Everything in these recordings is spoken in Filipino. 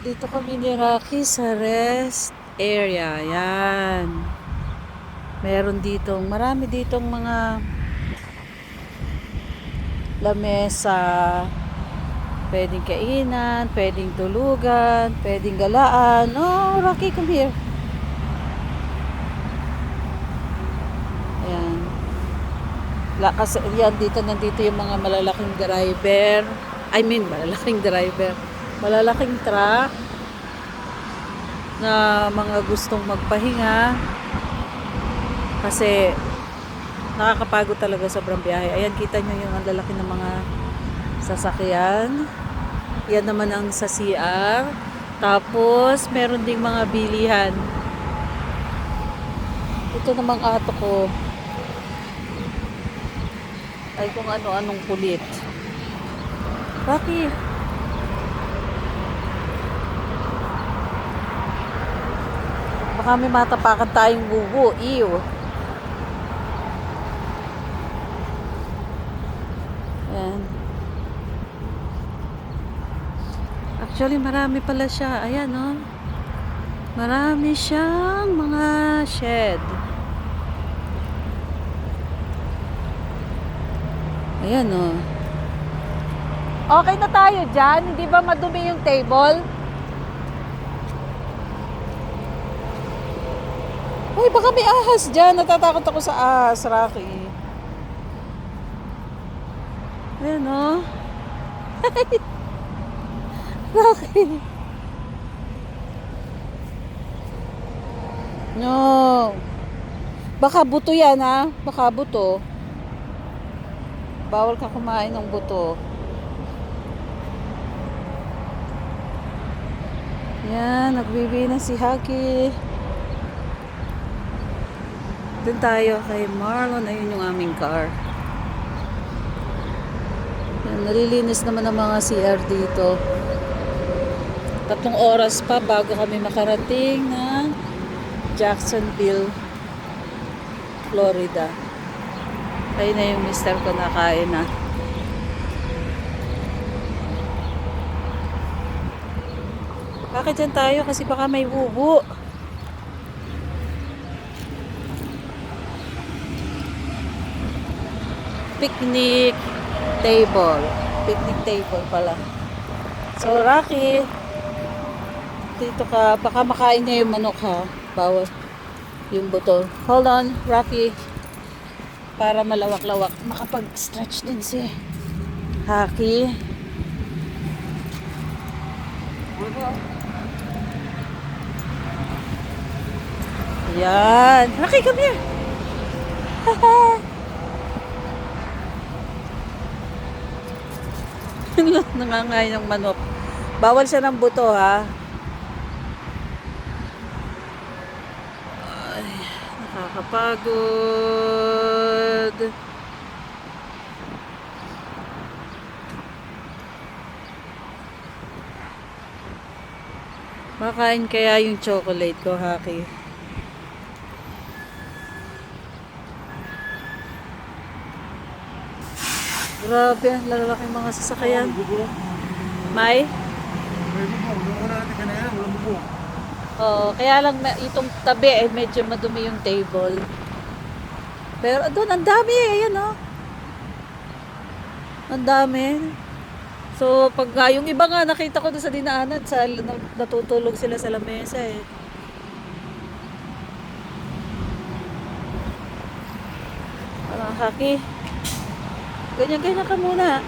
Dito kami ni Rocky sa rest area. Yan. Meron ditong, marami ditong mga lamesa. Pwedeng kainan, pwedeng tulugan, pwedeng galaan. Oh, Rocky, come here. Ayan. Kasi yan, nandito yung mga malalaking driver. Malalaking driver. Malalaking truck na mga gustong magpahinga. Kasi nakakapagod talaga sobrang biyahe. Ayan, kita nyo yung ang lalaki ng mga sasakyan. Yan naman ang sa CR. Tapos, meron ding mga bilihan. Ito namang ato ko. Ay, kung ano-anong kulit. Rocky. Baka may matapakan tayong bubo. Iyo. Ayan. Actually, marami pala siya. Ayan, oh. Marami siyang mga shed. Ayan, oh. Okay na tayo dyan. Hindi ba madumi yung table? Uy, baka may ahas dyan. Natatakot ako sa ahas, Rocky. Ayan, oh. Rocky. No. Baka buto yan, ha? Baka buto. Bawal ka kumain ng buto. Yan, nagbibi na si Haki. Doon tayo kay Marlon. Ayun yung aming car. Yan, nalilinis naman ang mga CR dito. 3 oras pa bago kami makarating ng Jacksonville, Florida. Ayun na yung mister ko, nakain na. Bakit dyan tayo? Kasi baka may bubo. Picnic table. Picnic table pala. So, Rocky, dito ka. Baka makain niya yung manok, ha? Bawal yung buto. Hold on, Rocky. Para malawak-lawak. Makapag-stretch din si Haki. Yan. Rocky, come here. Nangangain ng manok. Bawal siya ng buto, ha? Ay, nakakapagod. Makain kaya yung chocolate ko, Haki. Grabe, lalaking mga sasakyan. May? Oo, kaya lang itong tabi medyo madumi yung table. Pero doon, ang dami ayan, oh. Ang dami. So, yung iba nga nakita ko doon sa dinaanan, natutulog sila sa lamesa eh. Haki. Ganyan-ganyan ka muna.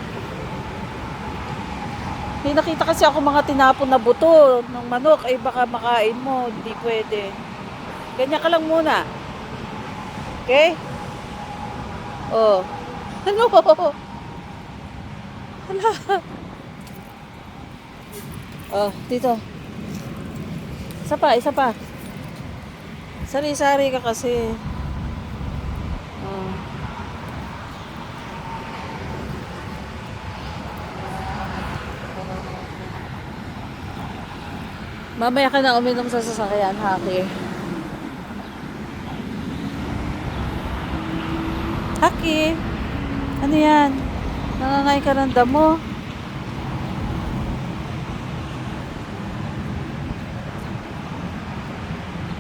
May nakita kasi ako mga tinapon na buto ng manok. Ay baka makain mo. Hindi pwede. Ganyan ka lang muna. Okay? Oh. Ano? Hala. Oh, dito. Isa pa. Sari-sari ka kasi. Oh. Mamaya ka na uminom sa sasakyan, Haki. Haki, ano yan? Nangangay ka ng damo?